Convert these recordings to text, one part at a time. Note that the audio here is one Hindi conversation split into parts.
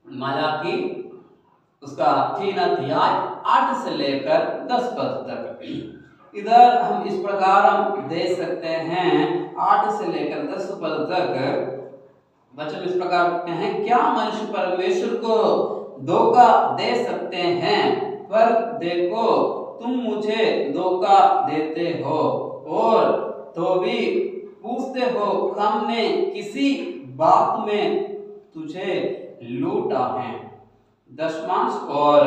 मलाकी उसका 3 अध्याय 8 से लेकर 10 पद तक। इधर हम इस प्रकार हम दे सकते हैं 8 से लेकर 10 पद तक वचन इस प्रकार कहते हैं, क्या मनुष्य परमेश्वर को धोखा दे सकते हैं? पर देखो तुम मुझे धोखा देते हो और तो भी पूछते हो, हमने किसी बात में तुझे लूटा है? दशमांश और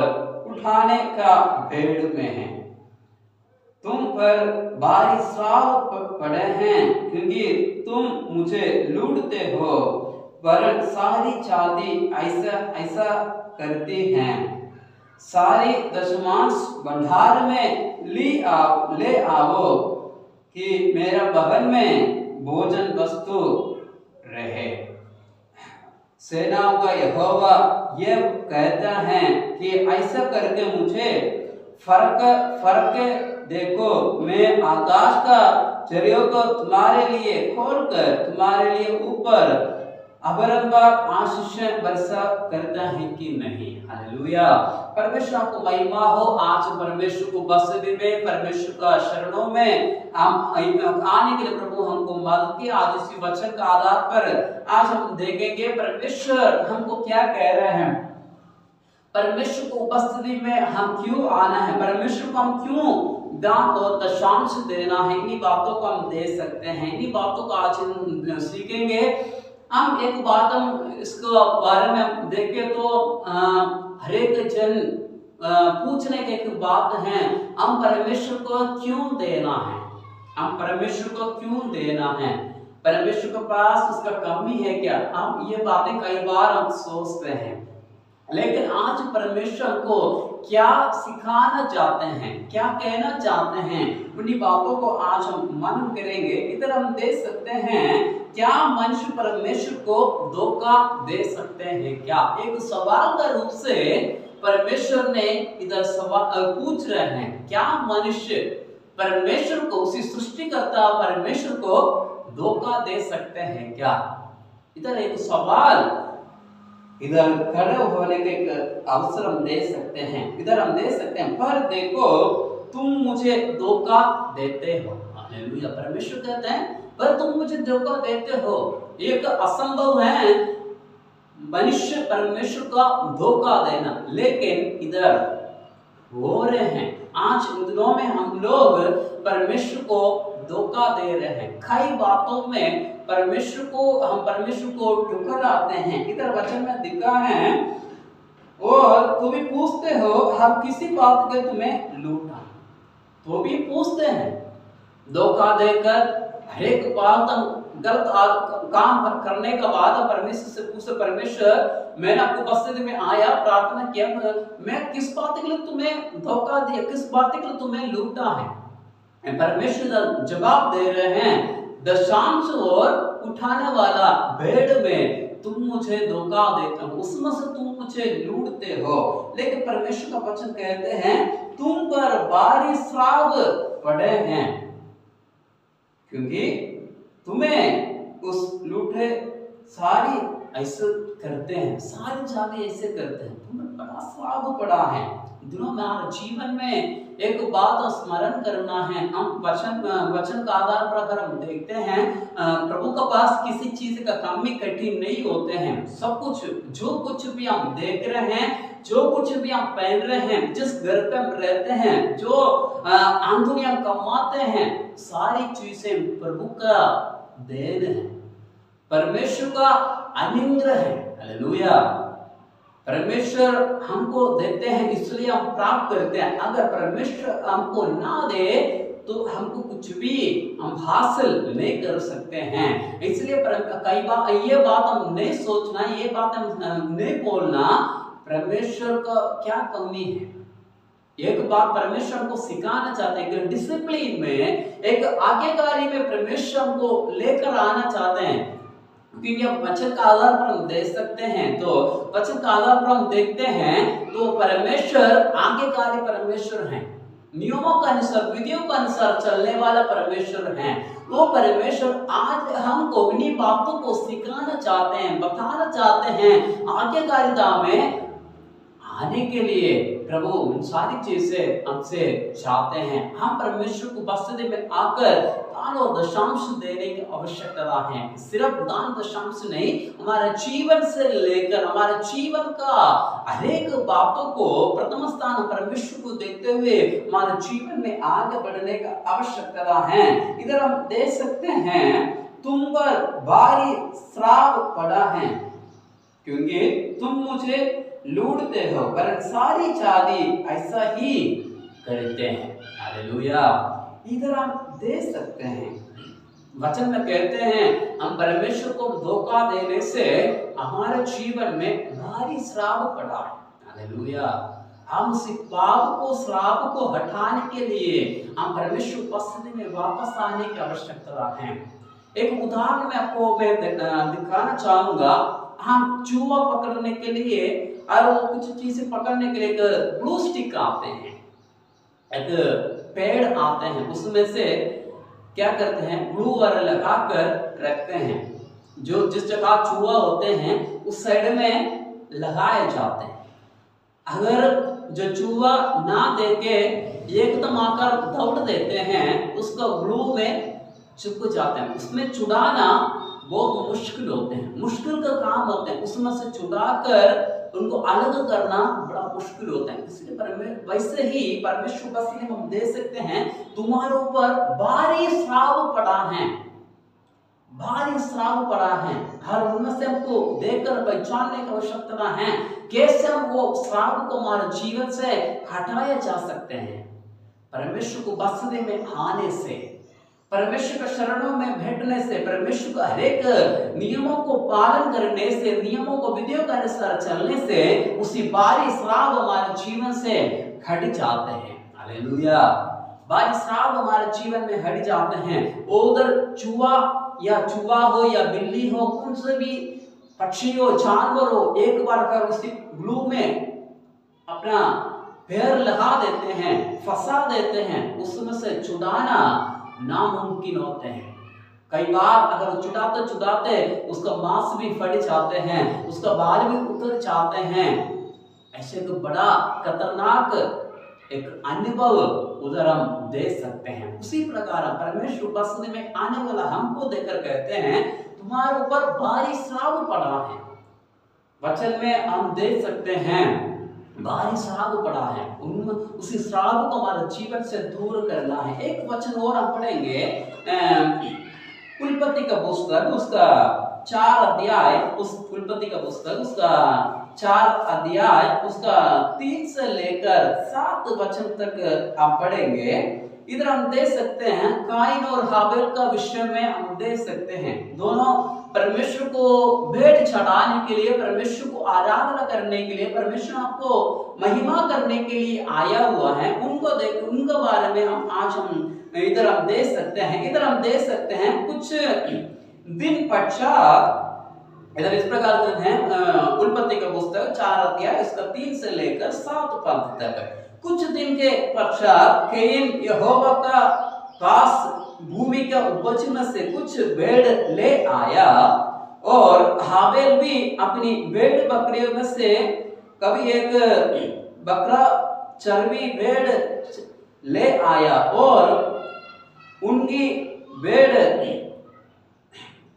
उठाने का भेड़ में है, तुम पर भारी श्राप पड़े हैं, क्योंकि तुम मुझे लूटते हो। वरन सारी जाति ऐसा ऐसा करती हैं, सारी दशमांश भंडार में ले आओ कि मेरा भवन में भोजन वस्तु रहे। सेनाओं का यहोवा यह कहता है कि ऐसा करके मुझे फर्क देखो, मैं आकाश का चिड़ियों को तुम्हारे लिए खोलकर तुम्हारे लिए ऊपर अबरंबार आशीष वर्षा करता है कि नहीं। हालेलुया। परमेश्वर को महिमा हो। आज परमेश्वर को बसती में, परमेश्वर का शरणों में हम आने के लिए प्रभु हमको मदद की। आज इसी वचन का आधार पर आज हम देखेंगे परमेश्वर हमको क्या कह रहे हैं, परमेश्वर को उपस्थिति में हम क्यों आना है, परमेश्वर को हम क्यों दान और दशांश देना है। इन्हीं बातों को हम दे सकते हैं, इन्हीं बातों को आज हम सीखेंगे। हम एक बात हम इसको बारे में देखें तो हर एक जन पूछने की एक बात है, हम परमेश्वर को क्यों देना है, हम परमेश्वर को क्यों देना है, परमेश्वर के पास उसका कमी है क्या? हम ये बातें कई बार हम सोचते हैं, लेकिन आज परमेश्वर को क्या सिखाना चाहते हैं, क्या कहना चाहते हैं, उन्हीं बातों को आज हम मनन करेंगे। इधर हम देख सकते हैं, क्या मनुष्य परमेश्वर को धोखा दे सकते हैं क्या? एक सवाल का रूप से परमेश्वर ने इधर सवाल पूछ रहे हैं, क्या मनुष्य परमेश्वर को, उसी सृष्टिकर्ता परमेश्वर को धोखा दे सकते हैं क्या? इधर एक सवाल इधर खड़े होने के एक अवसर हम दे सकते हैं। इधर हम दे सकते हैं, पर देखो तुम मुझे धोखा देते हो। हालेलुया। परमेश्वर कहते हैं पर तुम मुझे धोखा देते हो। एक असंभव है मनुष्य परमेश्वर का धोखा देना, लेकिन इधर हो रहे हैं। आज इन दिनों में हम लोग परमेश्वर को धोखा दे रहे हैं, कई बातों में परमेश्वर को ठुकराते हैं। इधर वचन में लिखा है, और तो भी पूछते हो, हम किसी बात के तुम्हें लूटा, तो भी पूछते हैं, धोखा देकर हर एक बात हम गलत काम करने के बाद परमेश्वर से पूछे, परमेश्वर मैंने आपको उपस्थिति में आया, प्रार्थना किया, मैं किस बात के लिए तुम्हें धोखा दिया, किस बात के लिए तुम्हें लूटा है? परमेश्वर जवाब दे रहे हैं, दशांश और उठाने वाला भेड़ में तुम मुझे धोखा देते हो, उसमें से तुम मुझे लूटते हो। लेकिन परमेश्वर का वचन कहते हैं, तुम पर भारी श्राप पड़े हैं, क्योंकि तुम्हें उस लूटे सारी ऐसे करते हैं, सारी जाति ऐसे करते हैं, तुम्हें बड़ा श्राप पड़ा है। दिनों में हमारे जीवन में एक बात स्मरण करना है। हम वचन का आधार पर अगर हम देखते हैं, प्रभु के पास किसी चीज का कमी कठिन नहीं होते हैं। सब कुछ, जो कुछ भी हम देख रहे हैं, जो कुछ भी हम पहन रहे हैं, जिस घर पे हम रहते हैं, जो आमदनी हम कमाते हैं, सारी चीजें प्रभु का देन है, परमेश्वर का अनुग्रह है। हालेलुया। परमेश्वर हमको देते हैं, इसलिए हम प्राप्त करते हैं। अगर परमेश्वर हमको ना दे तो हमको कुछ भी हम हासिल नहीं कर सकते हैं। इसलिए कई बार ये बात हम नहीं सोचना, ये बात हम नहीं बोलना, परमेश्वर का क्या कमी है। एक बात परमेश्वर हमको सिखाना चाहते हैं कि डिसिप्लिन में, एक आज्ञाकारी में परमेश्वर हमको लेकर आना चाहते हैं। क्योंकि अब वचन का आधार पर हम देख सकते हैं, तो वचन का आधार पर हम देखते हैं तो परमेश्वर आज्ञाकारी परमेश्वर हैं, नियमों के अनुसार, विधियों के अनुसार चलने वाला परमेश्वर हैं। वो परमेश्वर आज हमको इन्हीं बातों को सिखाना चाहते हैं, बताना चाहते हैं। आज्ञाकारिता में आने के लिए प्रभु इन सारी चीजें हमसे चाहते हैं। हम परमेश्वर को बस्ती में आकर दान और दशांश देने की आवश्यकता है। सिर्फ दान दशांश नहीं, हमारे जीवन से लेकर हमारे जीवन का हरेक बातों को प्रथम स्थान परमेश्वर को देते हुए हमारे जीवन में आगे बढ़ने का आवश्यकता है। इधर हम देख सकते हैं, तुम पर भारी श्राप पड़ा है, क्योंकि तुम मुझे लूटते हो, पर सारी जाति ऐसा ही करते हैं। हालेलुया। इधर हम देख सकते हैं, वचन में कहते हैं हम परमेश्वर को धोखा देने से हमारे जीवन में भारी श्राप पड़ा है। हालेलुया। हम उस पाप को, श्राप को हटाने के लिए हम परमेश्वर उपस्थिति में वापस आने की आवश्यकता है। एक उदाहरण मैं आपको दिखाना चाहूंगा। हम चूहा पकड़ने के लिए और वो कुछ चीजें पकड़ने के लिए एक ग्लू स्टिक आते हैं, एक पेड़ आते हैं, उसमें से क्या करते हैं, ग्लू वाला लगाकर रखते हैं। जो जिस जगह चूहा होते हैं उस साइड में लगाए जाते हैं। अगर जो चूहा ना देके एकदम आकर दौड़ देते हैं, उसको ग्लू में चिपक जाते हैं। उसमें छुड़ाना बहुत मुश्किल होते हैं, मुश्किल का काम होते हैं। उसमें से छुड़ाकर उनको अलग करना बड़ा मुश्किल होता है। इसलिए वैसे ही परमेश्वर का स्नेह हम दे सकते हैं, तुम्हारे ऊपर भारी श्राप पड़ा है, भारी श्राप पड़ा है। हर उनमें से हमको देखकर पहचानने की आवश्यकता है, कैसे हम वो श्राप को हमारे जीवन से हटाया जा सकते हैं। परमेश्वर को बसने में आने से, परमेश्वर के शरणों में बैठने से, परमेश्वर का हरेक नियमों को पालन करने से, नियमों को विधियों के अनुसार चलने से उसी भारी श्राप हमारे जीवन से हट जाते हैं। हालेलुया। भारी श्राप हमारे जीवन में हट जाते हैं। उधर चूहा हो या बिल्ली हो, कौन से भी पक्षी हो, जानवर हो, एक बार कर उसी ग्लू में अपना पैर लगा देते हैं, फंसा देते हैं, उसमें से छुड़ाना नामुमकिन होते हैं। कई बार अगर छुड़ाते छुड़ाते उसका मांस भी फट जाते हैं, उसका बाल भी उतर जाते हैं। ऐसे तो बड़ा खतरनाक एक अनुभव उधर हम देख सकते हैं। उसी प्रकार परमेश्वर बसने में आने वाला हमको देखकर कहते हैं, तुम्हारे ऊपर भारी श्राप पड़ा है। वचन में हम देख सकते हैं भारी श्राप पड़ा है, उसी श्राप को हमारे जीवन से दूर करना है। एक वचन और हम पढ़ेंगे, उल्पत्ति का पुस्तक उसका 4 अध्याय, उस उल्पत्ति का पुस्तक उसका 4 अध्याय उसका 3 से लेकर 7 वचन तक हम पढ़ेंगे। इधर हम देख सकते हैं काइन और हाबिल का विषय में हम देख सकते हैं। दोनों परमेश्वर को भेंट चढ़ाने के लिए, परमेश्वर को आराधना करने के लिए, परमेश्वर आपको महिमा करने के लिए आया हुआ है। उनके बारे में हम इधर हम देख सकते हैं। इधर हम देख सकते हैं कुछ दिन पश्चात, इधर इस प्रकार से है उल्पत्ति का पुस्तक 4 अध्याय इसका 3 से लेकर 7 पद तक। कुछ दिन के पश्चात कैन यहोवा का पास भूमि का उपज में से कुछ भेड़ ले आया, और हाबिल भी अपनी भेड़ बकरियों में से कभी एक बकरा चर्बी भेड़ ले आया और उनकी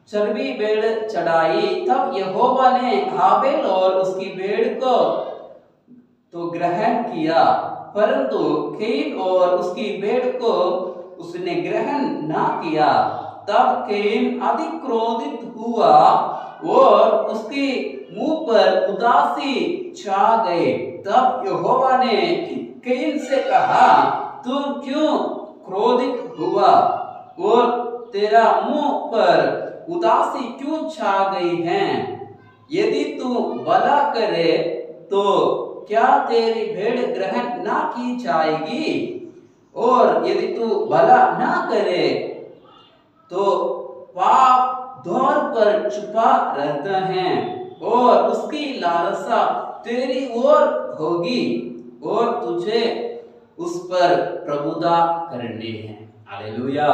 चर्बी भेड़ चढ़ाई। तब यहोवा ने हाबिल और उसकी भेड़ को तो ग्रहण किया, परंतु कैन और उसकी भेड़ को उसने ग्रहण ना किया। तब कैन अधिक क्रोधित हुआ और उसके मुंह पर उदासी छा गई। तब यहोवा ने कैन से कहा, तू क्यों क्रोधित हुआ और तेरा मुंह पर उदासी क्यों छा गई है? यदि तू भला करे तो क्या तेरी भेड़ ग्रहण ना की जाएगी, और यदि तू भला ना करे तो पाप द्वार पर छुपा रहता है और उसकी लालसा तेरी ओर होगी और तुझे उस पर प्रभुता करनी है। हालेलुया।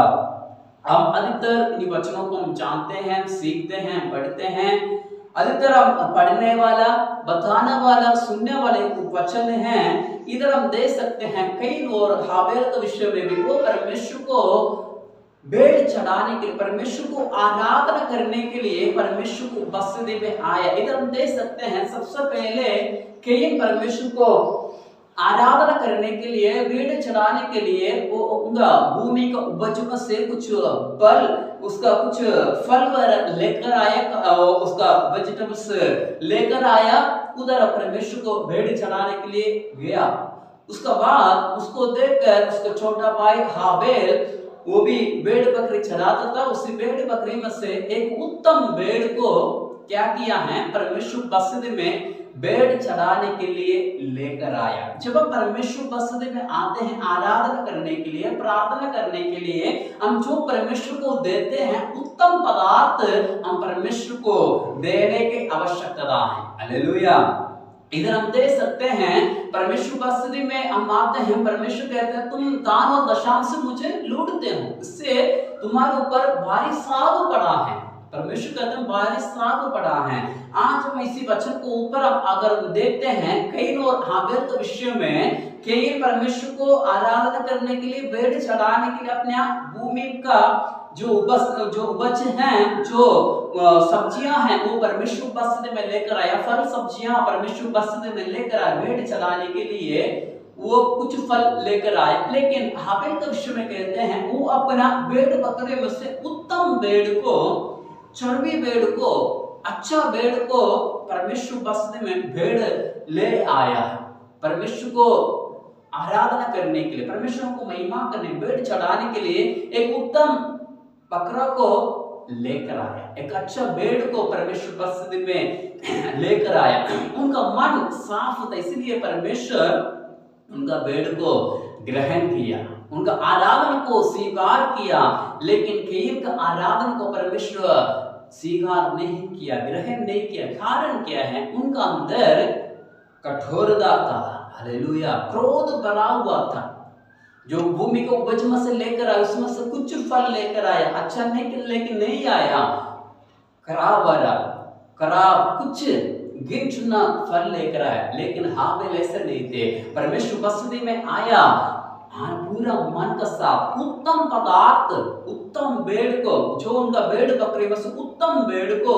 हम अधिकतर इन वचनों को हम जानते हैं, सीखते हैं, पढ़ते हैं। अधिकतर हम पढ़ने वाला, बताने वाला, सुनने वाले वचन हैं। इधर हम देख सकते हैं कई और हाबेल के विषय में भी वो परमेश्वर को भेंट चढ़ाने के लिए, परमेश्वर को आराधना करने के लिए परमेश्वर को बसने में आया। इधर हम देख सकते हैं सबसे पहले कैन परमेश्वर को आराधना करने के लिए, भेंट चढ़ाने के लिए वो उनका भूमि का उपज में से कुछ फल, उसका कुछ फल लेकर आया, उसका वेजिटेबल्स लेकर आया, उधर परमेश्वर को भेंट चढ़ाने के लिए गया। उसका बाद उसको देखकर उसका छोटा भाई हाबेल वो भी भेड़ बकरी चढ़ाता था। उसी भेड़ बकरी में से एक उत्तम भेड़ को क्या किया है, परमेश्वर बसदे में भेंट चढ़ाने के लिए लेकर आया। जब हम परमेश्वर बसदे में आते हैं आराधना करने के लिए, प्रार्थना करने के लिए, हम जो परमेश्वर को देते हैं उत्तम पदार्थ हम परमेश्वर को देने की आवश्यकता है। हालेलुया। इधर हम देख सकते हैं परमेश्वर बसदी में हम आते हैं, परमेश्वर कहते हैं तुम दान और दशांश मुझे लूटते हो, इससे तुम्हारे ऊपर भारी श्राप पड़ा है। परमेश्वर कहते हैं भारी श्राप पड़ा है। आज हम इसी वचन को ऊपर अगर देखते हैं कैन और हाबेल के विषय में, कैन परमेश्वर को आराधना करने के लिए, भेंट चढ़ाने के लिए अपने भूमि का जो उपज हैं, जो सब्जियां हैं वो परमेश्वर बसदे में लेकर आया। फल सब्जियां परमेश्वर बसदे में लेकर आया भेंट चढ़ाने के लिए, वो कुछ फल लेकर आए। लेकिन हाबेल के विषय में कहते हैं वो अपना भेड़ बकरे में से उत्तम भेड़ को, चर्बी भेड़ को, अच्छा भेड़ को परमेश्वर बसदे में भेड़ ले आया। परमेश्वर को आराधना करने के लिए, परमेश्वर को महिमा करने, भेंट चढ़ाने के लिए एक उत्तम बकरा को लेकर आया, एक अच्छा भेड़ को परमेश्वर बसदे में लेकर आया। उनका मन साफ था, इसलिए परमेश्वर उनका भेड़ को ग्रहण किया, उनका आराधना को स्वीकार किया। लेकिन कैन का आराधना को परमेश्वर स्वीकार नहीं किया, ग्रहण नहीं किया। कारण क्या है, उनका अंदर कठोरता था। हालेलुया। क्रोध भरा हुआ था। जो भूमि को उपज में से लेकर आया उसमें से कुछ फल लेकर आया, अच्छा नहीं लेकिन नहीं आया, खराब वाला, खराब कुछ गिन चुना फल लेकर आया। लेकिन हाबेल ऐसे नहीं थे। परमेश्वर बसदी में आया, पूरा मन का साथ उत्तम पदार्थ, उत्तम भेड़ को, जो उनका भेड़ बकरी में से उत्तम भेड़ को,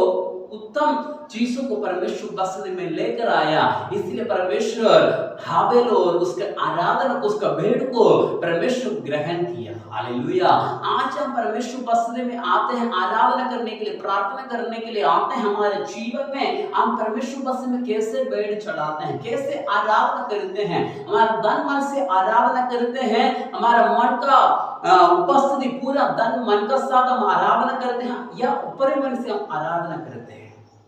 उत्तम चीजों को परमेश्वर बसदे में लेकर आया। इसलिए परमेश्वर हाबेल और उसके आराधना को, उसका भेड़ को परमेश्वर ग्रहण किया। हालेलुया। आज हम परमेश्वर बसदे में आते हैं आराधना करने के लिए, प्रार्थना करने के लिए आते हैं। हमारे जीवन में हम परमेश्वर बसदे में कैसे भेड़ चढ़ाते हैं, कैसे आराधना करते हैं, हमारा धन मन से आराधना करते हैं, हमारा मन का उपस्थिति पूरा धन मन का साथ हम आराधना करते हैं, या ऊपरी मन से हम आराधना करते हैं।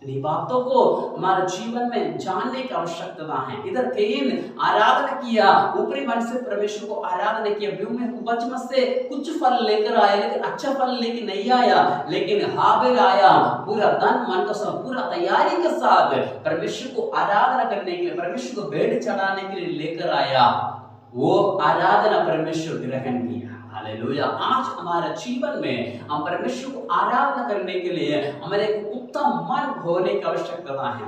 इन बातों को हमारे जीवन में जानने की आवश्यकता है। इधर कैन आराधना किया, ऊपरी मन से परमेश्वर को आराधना किया, भूमि उपज में से कुछ फल लेकर आया, लेकिन अच्छा फल लेकर नहीं आया। लेकिन हाबेल आया पूरा धन मन का साथ, पूरा तैयारी के साथ परमेश्वर को आराधना करने के लिए, परमेश्वर को भेंट चढ़ाने के लिए लेकर आया। वो आराधना परमेश्वर ग्रहण किया। हालेलुया। आज हमारे जीवन में हम परमेश्वर को आराधना करने के लिए हमारे एक उत्तम मन होने की आवश्यकता है।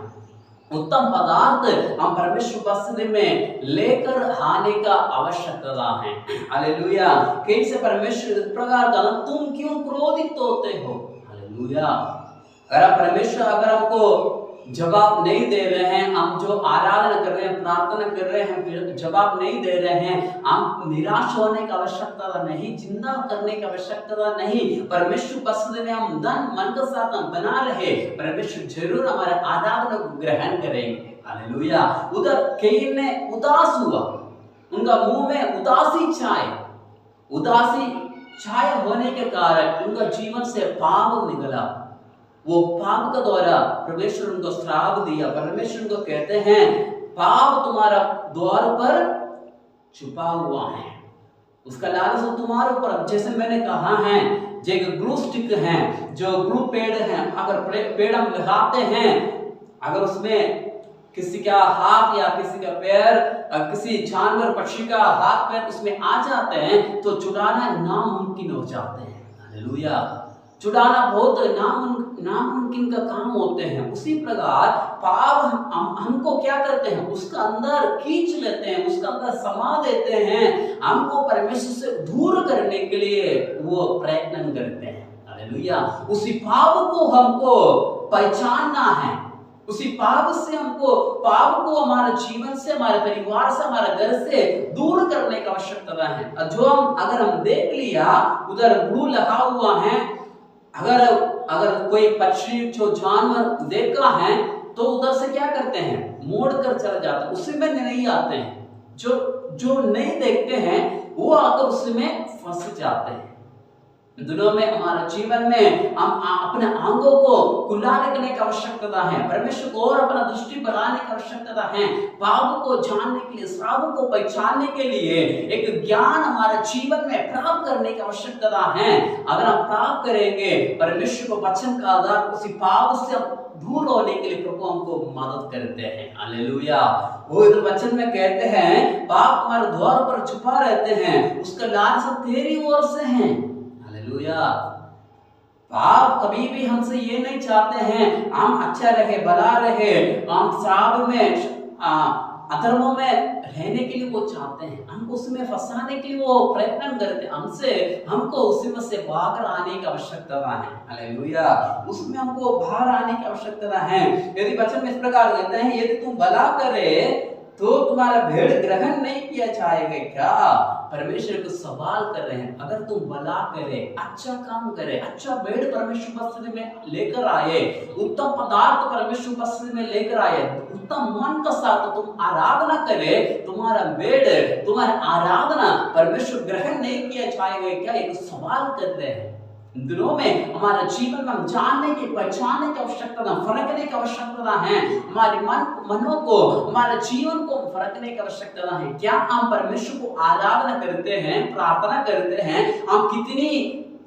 उत्तम पदार्थ हम परमेश्वर बसदे में लेकर आने का आवश्यकता है। हालेलुया। कैसे परमेश्वर इस प्रकार का, तुम क्यों क्रोधित होते हो। हालेलुया। अगर परमेश्वर अगर हमको जवाब नहीं दे रहे हैं, हम जो आराधना कर रहे हैं, प्रार्थना कर रहे हैं, जवाब नहीं दे रहे हैं, हम निराश होने की आवश्यकता नहीं, चिंता करने की आवश्यकता नहीं। परमेश्वर बसदे में हम धन मन के साथ हम बना रहे, परमेश्वर जरूर हमारे आराधना को ग्रहण करेंगे। हालेलुया। उधर कैन ने उदास हुआ, उनका मुंह में उदासी छाए, उदासी छाया होने के कारण उनका जीवन से पाप निकला। वो पाप का द्वारा परमेश्वर उनको श्राप दिया। परमेश्वर उनको कहते हैं पाप तुम्हारा द्वार पर छुपा हुआ है, उसका लालच तुम्हारे ऊपर। जैसे मैंने कहा है, जो ग्लू स्टिक है, जो ग्लू पेड़ है, अगर पेड़ हम लगाते हैं, अगर उसमें किसी का हाथ या किसी का पैर, किसी जानवर पक्षी का हाथ पैर उसमें आ जाते हैं तो छुड़ाना नामुमकिन हो जाते हैं। हालेलुया। छुड़ाना बहुत नामुमकिन का काम होते हैं। उसी प्रकार पाप हमको क्या करते हैं, उसका अंदर खींच लेते हैं, उसका अंदर समा देते हैं, हमको परमेश्वर से दूर करने के लिए वो प्रयत्न करते हैं। हालेलुया। उसी पाप को हमको पहचानना है, उसी पाप से हमको, पाप को हमारे जीवन से, हमारे परिवार से, हमारे घर से दूर करने की आवश्यकता है। जो अगर हम देख लिया उधर ब्लू लगा हुआ है, अगर कोई पक्षी जो जानवर देखा है तो उधर से क्या करते हैं, मोड़ कर चले जाते हैं, उसी में नहीं आते हैं। जो नहीं देखते हैं वो आकर उसी में फंस जाते हैं। दिनों में हमारे जीवन में हम अपने आंगों को खुला रखने की आवश्यकता है, परमेश्वर को और अपना दृष्टि बनाने की आवश्यकता है, पाप को जानने के लिए, श्राप को पहचानने के लिए एक ज्ञान हमारे जीवन में प्राप्त करने की आवश्यकता है। अगर हम प्राप्त करेंगे परमेश्वर को वचन का आधार, उसी पाप से दूर होने के लिए प्रभु हमको मदद करते हैं। हालेलुया। वो इधर वचन में कहते हैं पाप हमारे द्वार पर छुपा रहते हैं, उसका लालसा तेरी ओर से है। हालेलुया। पाप कभी भी हमसे ये नहीं चाहते हैं हम अच्छा रहे, भला रहे, हम श्राप में, अधर्मों में रहने के लिए वो चाहते हैं, हमको उसमें फंसाने के लिए वो प्रयत्न करते हैं, हमको उसी में से बाहर आने की आवश्यकता है। हालेलुया। उसमें हमको बाहर आने की आवश्यकता है। यदि वचन में इस प्रकार कहते हैं यदि तुम भला करे तो तुम्हारा भेड़ ग्रहण नहीं किया जाएगा क्या? परमेश्वर को सवाल कर रहे हैं, अगर तुम भला करे, अच्छा काम करे, अच्छा भेड़ परमेश्वर उपस्थिति में लेकर आए, उत्तम पदार्थ परमेश्वर उपस्थिति में लेकर आए, उत्तम मन के साथ तुम आराधना करे, तुम्हारा भेड़, तुम्हारी आराधना परमेश्वर ग्रहण नहीं किया जाएगा क्या? एक सवाल कर रहे हैं। दिनों में हमारे जीवन में हम जानने की, पहचानने की आवश्यकता, फरकने की आवश्यकता है, हमारे मनों को, हमारे जीवन को फरकने की आवश्यकता है। क्या हम परमेश्वर को आराधना करते हैं, प्रार्थना करते हैं, हम कितनी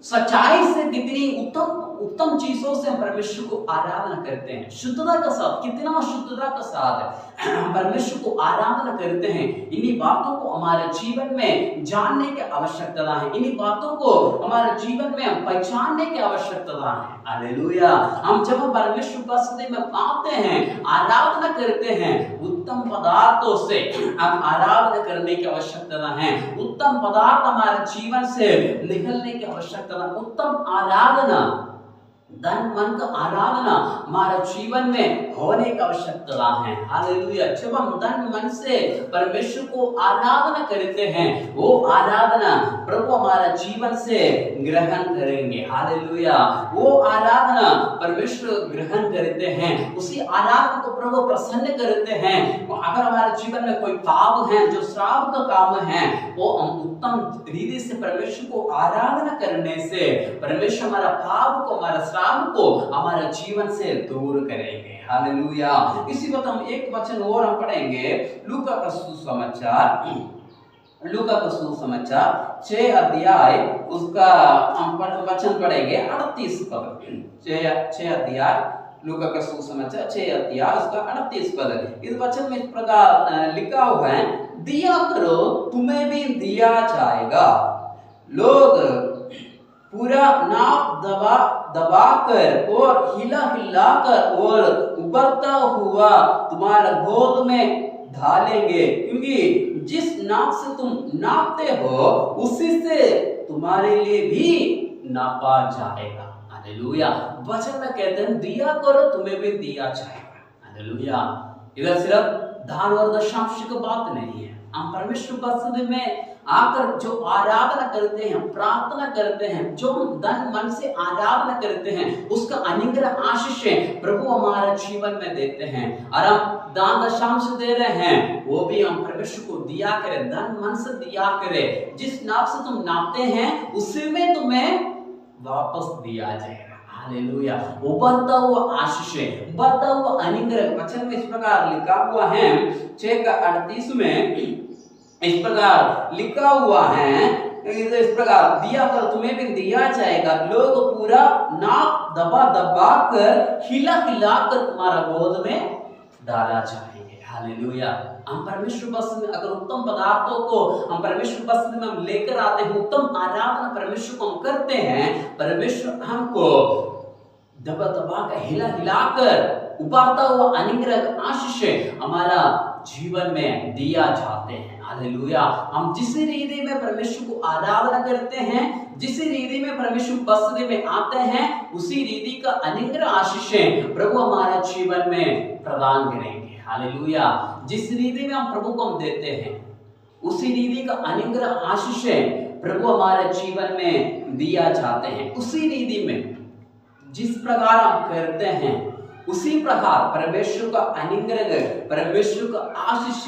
सच्चाई से, कितनी उत्तम चीजों से हम परमेश्वर को आराधना करते हैं, शुद्धता के साथ, कितना शुद्धता के साथ परमेश्वर को आराधना करते हैं। इन्हीं बातों को हमारे जीवन में जानने की आवश्यकता है, इन्हीं बातों को हमारे जीवन में पहचानने की आवश्यकता है। हालेलुया। हम जब परमेश्वर की उपस्थिति में आते हैं, आराधना करते हैं, उत्तम पदार्थों से हम आराधना करने की आवश्यकता है, उत्तम पदार्थ हमारे जीवन से निकलने की आवश्यकता है। उत्तम आराधना, धन मन का आराधना हमारे जीवन में होने की आवश्यकता है। हालेलुया। जब हम धन मन से परमेश्वर को आराधना करते हैं, वो आराधना प्रभु हमारा जीवन से ग्रहण करेंगे। हालेलुया। वो आराधना परमेश्वर ग्रहण करते हैं, उसी आराधना को प्रभु प्रसन्न करते हैं। अगर हमारे जीवन में कोई पाप है, जो श्राप का काम है, वो हम उत्तम रीति से परमेश्वर को आराधना करने से परमेश्वर हमारा पाप को, हमारा श्राप को हमारे जीवन से दूर करेंगे। हालेलुया। इसी वक्त हम एक वचन और हम पढ़ेंगे, लूका का सुसमाचार, लूका का सुसमाचार 6 अध्याय, उसका हम वचन पढ़ेंगे 38 पद। 6 अध्याय लूका का सुसमाचार 6 अध्याय उसका 38 पद। इस वचन में इस प्रकार लिखा हुआ है, दिया करो तुम्हें भी दिया जाएगा, लोग पूरा नाप दबा कर और हिला कर और उबलता हुआ तुम्हारा गोद में ढालेंगे, क्योंकि जिस नाप से तुम नापते हो उसी से तुम्हारे लिए भी नापा जाएगा। हालेलुया। वचन में कहते हैं दिया करो तुम्हें भी दिया जाएगा। हालेलुया। इधर सिर्फ दान और दशांश की बात नहीं है, हम परमेश्वर उपस्थिति में आकर जो आराधना करते हैं, प्रार्थना करते हैं, जो धन मन से आराधना करते हैं, उसका अनुग्रह आशीष प्रभु हमारे जीवन में देते हैं। और हम दान दशांश दे रहे हैं, वो भी हम परमेश्वर को दिया करें, धन मन से दिया करें। जिस नाप से तुम नापते हैं उसी में तुम्हें वापस दिया जाएगा। हालेलुया। उबलता हुआ आशीष, उबलता हुआ अनुग्रह। वचन में इस प्रकार लिखा हुआ है 6 का 38 में इस प्रकार लिखा हुआ है, इस प्रकार दिया कर तुम्हें भी दिया जाएगा, लोग पूरा नाप दबा कर हिला कर तुम्हारा गोद में डाला जाएंगे। हालेलुया। हम परमेश्वर उपस्थिति में अगर उत्तम पदार्थों को हम परमेश्वर उपस्थिति में हम लेकर आते हैं, उत्तम आराधना परमेश्वर को हम करते हैं, परमेश्वर हमको दबा दबा कर हिला हिलाकर उबारता हुआ अनुग्रह आशीष हमारा जीवन में दिया जाते हैं। हालेलुया। हम जिस रीति में परमेश्वर को आराधना करते हैं, जिस रीति में परमेश्वर उपस्थिति में आते हैं, उसी रीति का अनुग्रह आशीष प्रभु हमारे जीवन में प्रदान करेंगे। हालेलुया। जिस रीति में हम प्रभु को हम देते हैं, उसी रीति का अनुग्रह आशीष प्रभु हमारे जीवन में दिया जाते हैं। उसी रीति में जिस प्रकार हम करते हैं, उसी प्रकार परमेश्वर का अनुग्रह, परमेश्वर का आशीष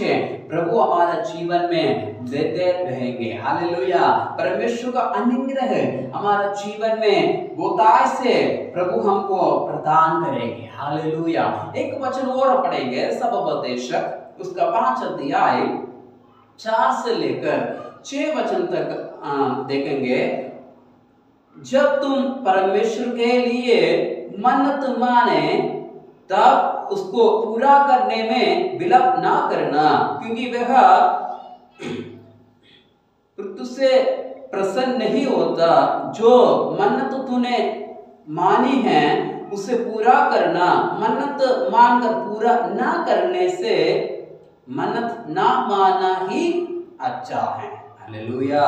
प्रभु हमारे जीवन में देते रहेंगे। हालेलुया। परमेश्वर का अनुग्रह हमारे जीवन में बहुतायत से प्रभु हमको प्रदान करेंगे। हालेलुया। एक वचन और पढ़ेंगे, सबोपदेशक उसका 5 अध्याय 4 से लेकर 6 वचन तक देखेंगे। जब तुम परमेश्वर के लिए मन्नत माने, तब उसको पूरा करने में विलंब ना करना, क्योंकि वह तुझसे प्रसन्न नहीं होता। जो मन्नत तूने मानी है उसे पूरा करना। मन्नत मानकर पूरा ना करने से मन्नत ना मानना ही अच्छा है। हालेलुया।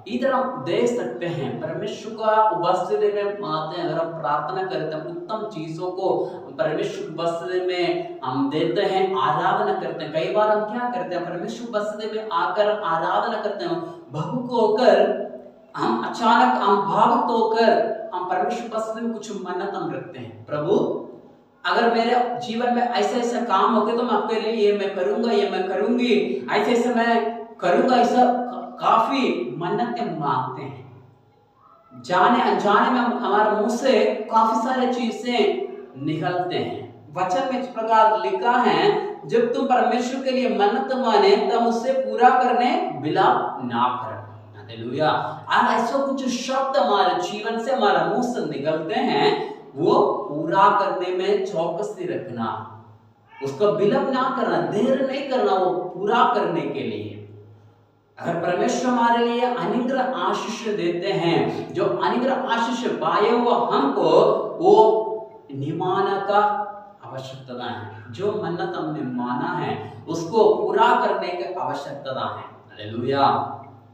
इधर हम देख सकते हैं परमेश्वर का उपस्थिति में आते हैं, अगर हम प्रार्थना करते हैं, उत्तम चीजों को परमेश्वर उपस्थिति में हम देते हैं, आराधना करते हैं। कई बार हम क्या करते हैं, परमेश्वर उपस्थिति में आकर आराधना करते हैं, भावुक होकर हम अचानक हम भावुक होकर हम परमेश्वर उपस्थिति में कुछ मन्नत हम रखते हैं। प्रभु अगर मेरे जीवन में ऐसे ऐसे काम हो गए तो मैं आपके लिए ये मैं करूंगा, ये मैं करूंगी, ऐसे ऐसे मैं करूंगा, ऐसा काफी मन्नतें मांगते हैं। जाने अनजाने में हमारे मुंह से काफी सारे चीजें निकलते हैं। वचन में इस प्रकार लिखा है, जब तुम परमेश्वर के लिए मन्नत माने तब उससे पूरा करने विलंब ना करना। हालेलुया। और ऐसा कुछ शब्द हमारे जीवन से हमारे मुंह से निकलते हैं, वो पूरा करने में चौकसी रखना, उसको विलंब ना करना, देर नहीं करना, वो पूरा करने के लिए। अगर परमेश्वर हमारे लिए अनुग्रह आशीष देते हैं, जो अनुग्रह आशीष पाए हुआ हमको वो निमाना का आवश्यकता है। जो मन्नत हमने माना है उसको पूरा करने की आवश्यकता है। हालेलुया।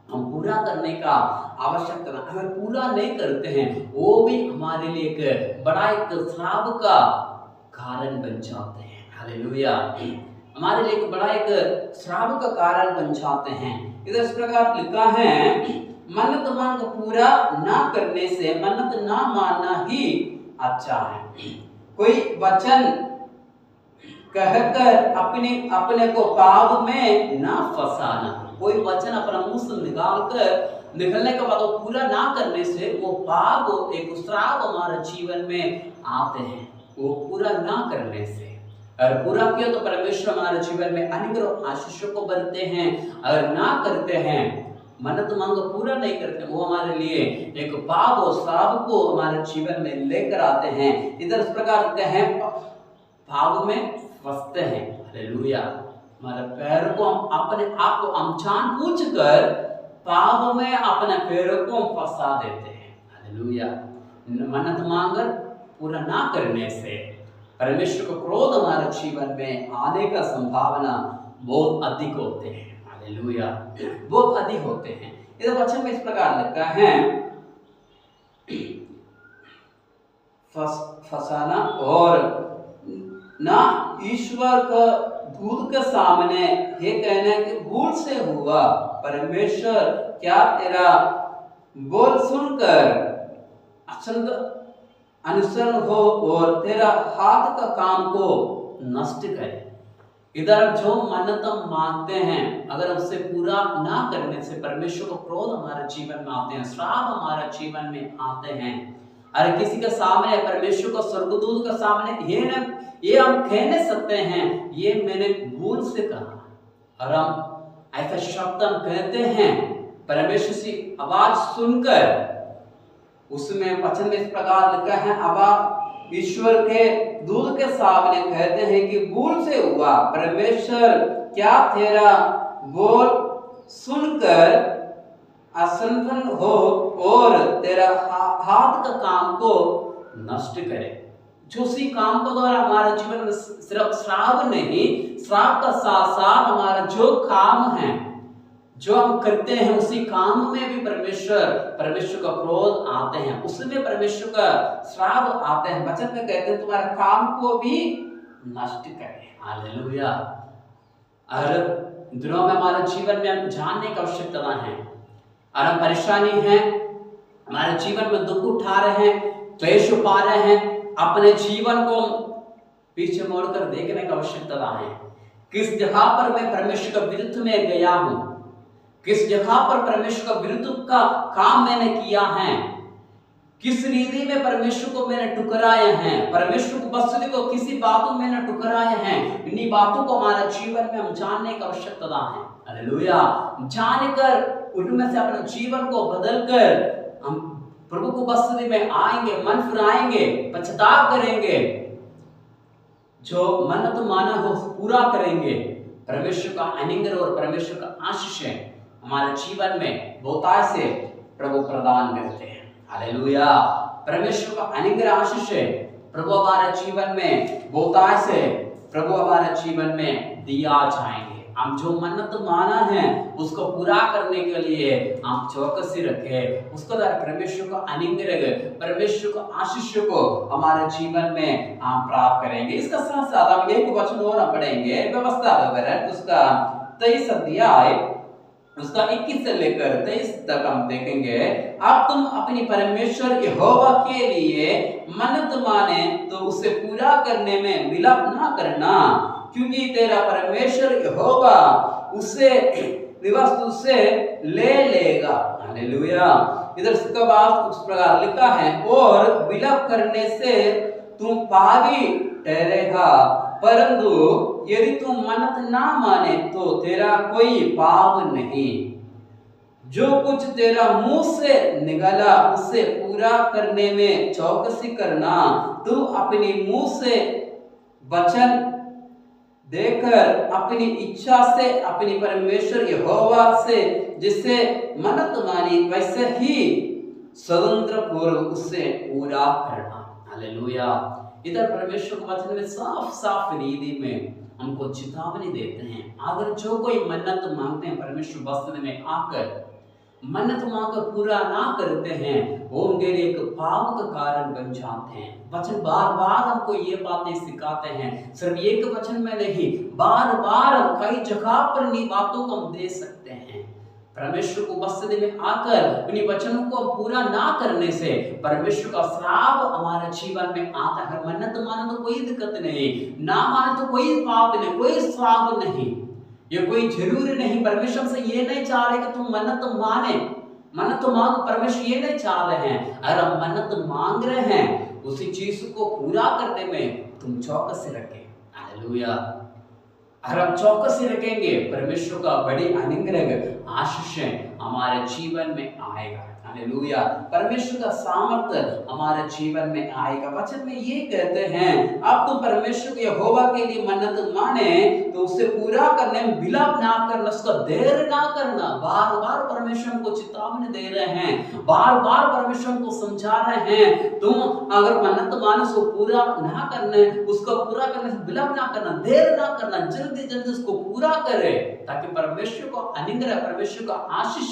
हम पूरा करने का आवश्यकता, अगर पूरा नहीं करते हैं वो भी हमारे लिए एक बड़ा एक श्राप का कारण बन जाते हैं। हालेलुया। हमारे लिए बड़ा एक श्राप का कारण बन जाते हैं। इधर इस प्रकार लिखा है, मन्नत मान को पूरा ना करने से मन्नत ना मानना ही अच्छा है। कोई वचन कहकर अपने को पाप में ना फंसाना। कोई वचन अपना मुंह से निकलने के बाद वो पूरा ना करने से वो पाप एक श्राप हमारे जीवन में आते हैं। वो पूरा ना करने से, अगर पूरा किया तो परमेश्वर हमारे जीवन में अनुग्रह आशीषों को भरते हैं। अगर ना करते हैं, मन्नत मांगो पूरा नहीं करते, वो हमारे लिए एक पाप और श्राप को हमारे जीवन में लेकर आते हैं। इधर इस प्रकार के हैं, पाप में फंसते हैं। हालेलुया। हमारे पैर को हम अपने आप को हम जानबूझ कर पाप में अपने पैरों को हम फंसा देते हैं। हालेलुया। मन्नत मांगकर पूरा ना करने से परमेश्वर को क्रोध हमारे जीवन में आने का संभावना बहुत अधिक होते हैं। हालेलुया। बहुत अधिक होते हैं। इधर वचन में इस प्रकार लिखा है, फंसाना और ना ईश्वर का दूत के सामने ये कहना कि भूल से हुआ। परमेश्वर क्या तेरा बोल सुनकर अचंत अनुसरण हो और तेरा हाथ का काम को नष्ट करे। इधर जो मन्नत हम मांगते हैं, अगर उससे पूरा ना करने से परमेश्वर को क्रोध हमारे जीवन में आते हैं, श्राप हमारे जीवन में आते हैं। अरे किसी के सामने, परमेश्वर को स्वर्गदूत के सामने ये हम कह नहीं सकते हैं, ये मैंने भूल से कहा। और हम ऐसा शब्द हम कहते हैं परमेश्वर से आवाज सुनकर, उसमें वचन में इस प्रकार लिखा है, ईश्वर के दूत के सामने कहते हैं कि भूल से हुआ, परमेश्वर क्या तेरा बोल सुनकर असंतुष्ट हो और तेरा हाथ का काम को नष्ट करे। जो उसी काम को द्वारा हमारे जीवन में सिर्फ श्राप नहीं, श्राप का साथ साथ हमारा जो काम है, जो हम करते हैं, उसी काम में भी परमेश्वर का क्रोध आते हैं, उसमें परमेश्वर का श्राप आते हैं। वचन में कहते हैं तुम्हारे काम को भी नष्ट करे। हालेलुया। और दिनों में हमारे जीवन में हम जानने की आवश्यकता है, और हम परेशानी है, हमारे जीवन में दुख उठा रहे हैं, क्लेश पा रहे हैं, अपने जीवन को पीछे मोड़कर देखने की आवश्यकता है। किस जगह पर मैं परमेश्वर के विरुद्ध में गया हूं, किस जगह पर परमेश्वर का विरुद्ध का काम मैंने किया है, किस रीति में परमेश्वर को मैंने टुकराया है, परमेश्वर को उपस्थिति को किसी बातों में मैंने टुकराया है। इन्हीं बातों को हमारे जीवन में हम जानने की आवश्यकता है। हालेलुया। जानकर उनमें से अपने जीवन को बदलकर हम प्रभु को उपस्थिति में आएंगे, मन फिराएंगे, पश्चाताप करेंगे, जो मन्नत माना हो पूरा करेंगे। परमेश्वर का अनुग्रह और परमेश्वर का आशीष है हमारे जीवन में बहुतायत से प्रभु प्रदान करते हैं। हालेलुया। परमेश्वर का अनुग्रह आशीष है प्रभु हमारे जीवन में बहुतायत से प्रभु हमारे जीवन में दिया जाएंगे। हम जो मन्नत माना है उसको पूरा करने के लिए हम चौकसी रखें, उसको द्वारा परमेश्वर का अनुग्रह, परमेश्वर का आशीष को हमारे जीवन में हम प्राप्त करेंगे। इसका साथ साथ हम एक वचन और पढ़ेंगे, व्यवस्था विवरण उसका 23 अध्याय उसका 21 से लेकर 23 तक हम देखेंगे। अब तुम अपनी परमेश्वर यहोवा के लिए मन्नत माने तो उसे पूरा करने में विलंब ना करना, क्योंकि तेरा परमेश्वर यहोवा उसे निवास तुझसे ले लेगा। हालेलुया। इधर इसका बात उस प्रकार लिखा है, और विलंब करने से तुम पापी ठहरेगा, परंतु यदि तुम मन्नत ना माने तो तेरा कोई पाप नहीं। जो कुछ तेरा मुंह से निकला उसे पूरा करने में चौकसी करना। तू अपनी मुंह से वचन देकर अपनी इच्छा से अपनी परमेश्वर यहोवा से जिसे मन्नत मानी वैसे ही स्वतंत्र पूर्व उसे पूरा करना। हालेलुया। इधर परमेश्वर के वचन में साफ साफ रीति में हमको चेतावनी देते हैं, अगर जो कोई मन्नत मांगते हैं परमेश्वर वास्तव में आकर मन्नत मांगकर पूरा ना करते हैं, वो उनके लिए एक पाप का कारण बन जाते हैं। वचन बार बार हमको ये बातें सिखाते हैं, सिर्फ एक वचन में नहीं, बार बार कई जगह पर इन बातों को हम दे सकते हैं। परमेश्वर को उपस्थिति में आकर उन्हीं वचनों को पूरा ना करने से परमेश्वर का श्राप हमारे जीवन में आता है। मन्नत माने तो कोई दिक्कत नहीं, ना माने तो कोई पाप नहीं, कोई श्राप नहीं, ये कोई जरूरी नहीं। परमेश्वर से ये नहीं चाह रहे कि तुम मन्नत माने, मन्नत मांग, परमेश्वर ये नहीं चाह रहे हैं। अगर हम मन्नत मांग रहे हैं उसी चीज को पूरा करने में तुम चौकस रखें। हालेलुया। अगर हम चौकसी रखेंगे परमेश्वर का बड़ी अनुग्रह आशीष हमारे जीवन में आएगा। हालेलुया। परमेश्वर का सामर्थ्य हमारे जीवन में आएगा। वचन में ये कहते हैं, अब तो परमेश्वर के यहोवा के लिए मन्नत माने तो उसे पूरा करने में विलंब ना करना, उसका देर ना करना। बार बार परमेश्वर को चेतावनी दे रहे हैं, बार बार परमेश्वर को समझा रहे हैं, तुम अगर मन्नत माने उसको पूरा ना करने, उसको पूरा करने से विलंब ना करना, देर ना करना, जल्दी जल्दी उसको पूरा करे, ताकि परमेश्वर को अनुग्रह, परमेश्वर का आशीष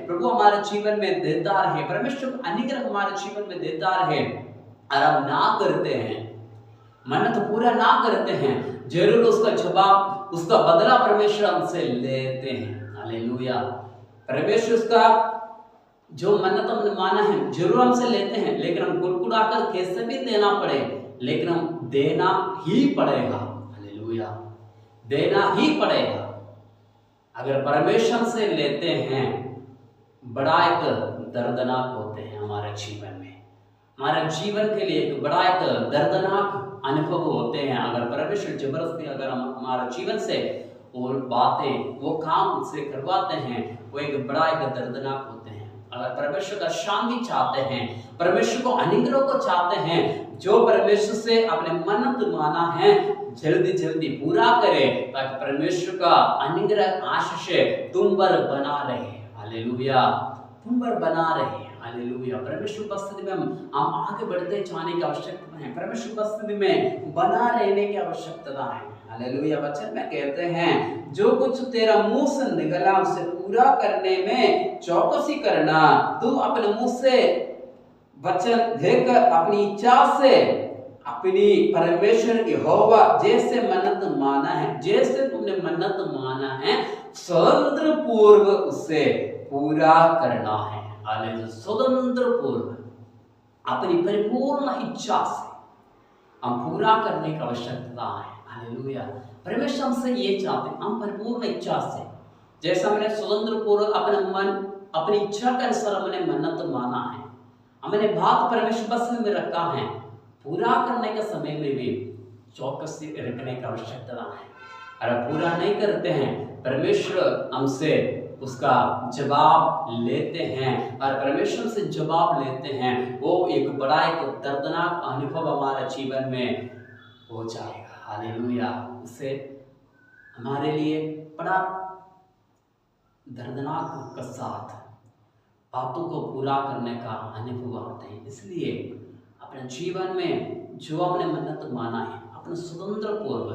प्रभु हमारे जीवन में देता रहे, परमेश्वर का अनुग्रह हमारे जीवन में देता रहे। और हम ना करते हैं, मन्नत पूरा ना करते हैं, जरूर उसका जवाब, उसका बदला परमेश्वर हमसे लेते हैं। हालेलुया। परमेश्वर उसका जो मन्नत हमने माना है जरूर हमसे लेते हैं, लेकिन हम कुड़कुड़ाकर कैसे भी देना पड़े, लेकिन हम देना ही पड़ेगा। हालेलुया। देना ही पड़ेगा। अगर परमेश्वर से लेते हैं, बड़ा एक दर्दनाक होते हैं हमारे जीवन में, हमारे जीवन के लिए एक बड़ा एक दर्दनाक अनुभव होते हैं। अगर परमेश्वर जबरदस्ती अगर हम हमारे जीवन से वो बातें, वो काम से करवाते हैं, वो एक बड़ा एक दर्दनाक होते हैं। अगर परमेश्वर का शांति चाहते हैं, परमेश्वर को अनुग्रह को चाहते हैं, जो परमेश्वर से अपने मन्नत माना है जल्दी जल्दी पूरा करे, ताकि परमेश्वर का अनुग्रह आशीष तुम पर बना रहे। हालेलुया, तुम पर बना रहे। हालेलुया, परमेश्वर उपस्थिति में हम आगे बढ़ते जाने की आवश्यकता है, परमेश्वर उपस्थिति में बना रहने की आवश्यकता है। हालेलुया, वचन में कहते हैं जो कुछ तेरा मुंह से निकला उसे पूरा करने में चौकसी करना। तू अपने मुंह से वचन देकर अपनी इच्छा से अपनी परमेश्वर यहोवा जैसे मन्नत माना है, जैसे तुमने मन्नत माना है, स्वतंत्र पूर्व उसे पूरा करना है। हालेलुया, स्वतंत्र पूर्व अपनी परिपूर्ण इच्छा से हम पूरा करने की आवश्यकता है। हालेलुया, परमेश्वर हमसे ये चाहते हैं, हम परिपूर्ण इच्छा से, जैसा हमने स्वतंत्र पूर्व अपने मन अपनी इच्छा के अनुसार हमने मन्नत माना है, हमने बात परमेश्वर बस में रखा है, पूरा करने के समय में भी चौकसी रखने की आवश्यकता है। अगर पूरा नहीं करते हैं, परमेश्वर हमसे उसका जवाब लेते हैं, और परमेश्वर से जवाब लेते हैं, वो एक बड़ा एक दर्दनाक अनुभव हमारे जीवन में हो जाएगा। हालेलुया, उससे हमारे लिए बड़ा दर्दनाक के साथ बातों को पूरा करने का अनुभव आते हैं। इसलिए अपने जीवन में जो हमने मन्नत माना है, अपने स्वतंत्र पूर्व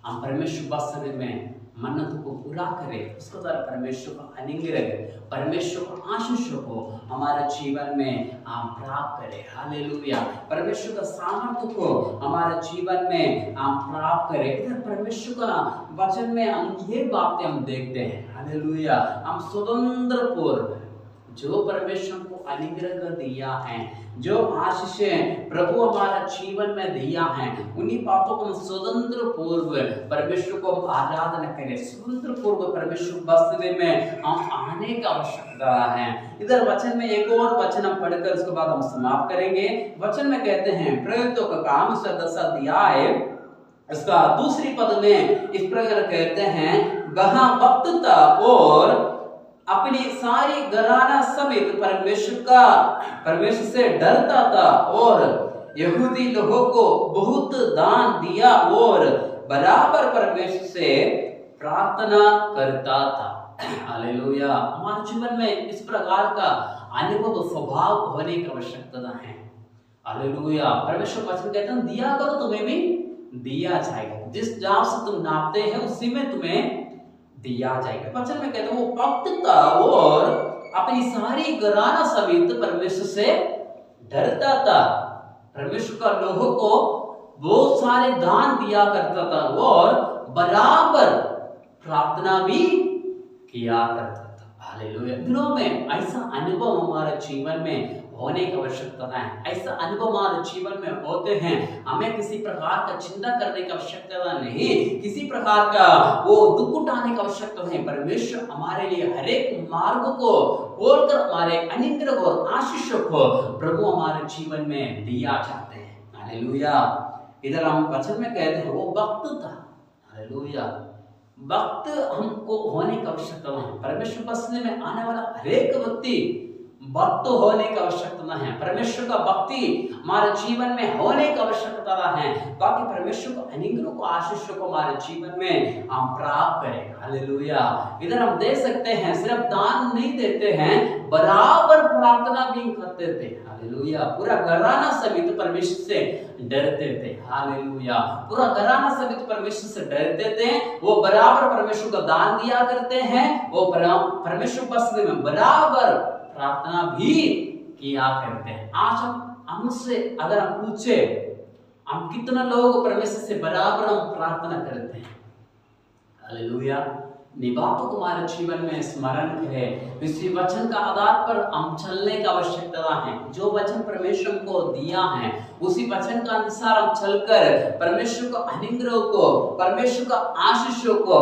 हम परमेश्वर वास्तव में मन्नत को पूरा करें, उसके द्वारा परमेश्वर का अनुग्रह, परमेश्वर का आशीष को हमारे जीवन में हम प्राप्त करें। हालेलुया, परमेश्वर का सामर्थ्य को हमारे जीवन में हम प्राप्त करें। इधर परमेश्वर का वचन में हम ये बातें हम देखते हैं। हालेलुया, हम स्वतंत्र पूर्व जो परमेश्वर को अनुग्रह दिया है, जो आशीष प्रभु हमारा जीवन में दिया है, उन्हीं बातों को हम स्वतंत्र पूर्व परमेश्वर को आराधना करें, स्वतंत्र पूर्व परमेश्वर वास्तव में हम आने का आवश्यकता है। इधर वचन में एक और वचन हम पढ़कर उसके बाद हम समाप्त करेंगे। वचन में कहते हैं प्रयुक्तों का काम 10 अध्याय इसका दूसरी पद में इस प्रकार कहते हैं, वहां वक्त था और अपनी सारी घराना समेत परमेश्वर से डरता था, और यहूदी लोगों को बहुत दान दिया और बराबर परमेश्वर से प्रार्थना करता था। हालेलुया, हमारे जीवन में इस प्रकार का अनुभव स्वभाव होने की आवश्यकता है। हालेलुया, परमेश्वर वचन कहते हैं दिया करो तुम्हें भी दिया जाएगा, जिस जाप से तुम नापते हैं उसी में तुम्हें दिया जाएगा। वचन में कहते हैं वो भक्त था और अपनी सारी घराना समेत परमेश्वर से डरता था। परमेश्वर का लोगों को बहुत सारे दान दिया करता था और बराबर प्रार्थना भी किया करता था। हालेलुया, दिनों में ऐसा अनुभव हमारे जीवन में होने की आवश्यकता है। ऐसा अनुभव हमारे जीवन में होते हैं, हमें किसी प्रकार का चिंता करने की आवश्यकता नहीं, किसी प्रकार का वो दुख उठाने की आवश्यकता नहीं। परमेश्वर हमारे लिए हर एक मार्ग को खोलकर हमारे अनुग्रह और आशीष को प्रभु हमारे जीवन में दिया चाहते हैं। हालेलुया, इधर हम वचन में कहते हैं वो वक्त था। हालेलुया, वक्त हमको होने की आवश्यकता है। परमेश्वर बसने में आने वाला हर एक व्यक्ति भक्त होने की आवश्यकता है। परमेश्वर का भक्ति हमारे जीवन में होने की आवश्यकता है, ताकि परमेश्वर को अनुग्रह को आशीष को हमारे जीवन में हम प्राप्त करें। हालेलुया, इधर हम दे सकते हैं, सिर्फ दान नहीं देते हैं, बराबर प्रार्थना भी करते थे। हालेलुया, पूरा घराना समेत परमेश्वर से डरते थे। हालेलुया, पूरा घराना समेत परमेश्वर से डरते थे, वो बराबर परमेश्वर का दान दिया करते हैं, वो परमेश्वर बसने में बराबर प्रार्थना भी किया करते हैं। आज हमसे अगर हम पूछे हम कितना लोग परमेश्वर से बराबर हम प्रार्थना करते हैं। हालेलुया, बातों को हमारे जीवन में स्मरण करें, इसी वचन का आधार पर हम चलने की आवश्यकता है। जो वचन परमेश्वर को दिया है उसी वचन का अनुसार हम चलकर परमेश्वर को अनुग्रह को, परमेश्वर का आशीष को,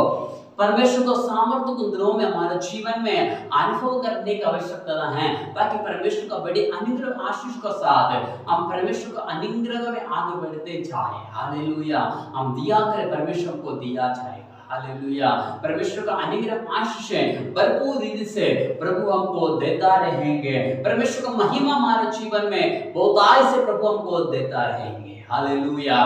परमेश्वर को सामर्थ्य को दिनों में हमारे जीवन में अनुभव करने की आवश्यकता है, ताकि परमेश्वर का बड़े अनुग्रह आशीष के साथ हम परमेश्वर का अनुग्रह में आगे बढ़ते जाए। हालेलुया, हम दिया करें, परमेश्वर को दिया जाएगा। हालेलुया। परमेश्वर का अनुग्रह आशीष भरपूर रीति से प्रभु हमको देता रहेंगे। परमेश्वर का महिमा हमारे जीवन में बहुतायत से प्रभु हमको देता रहेंगे। हालेलुया।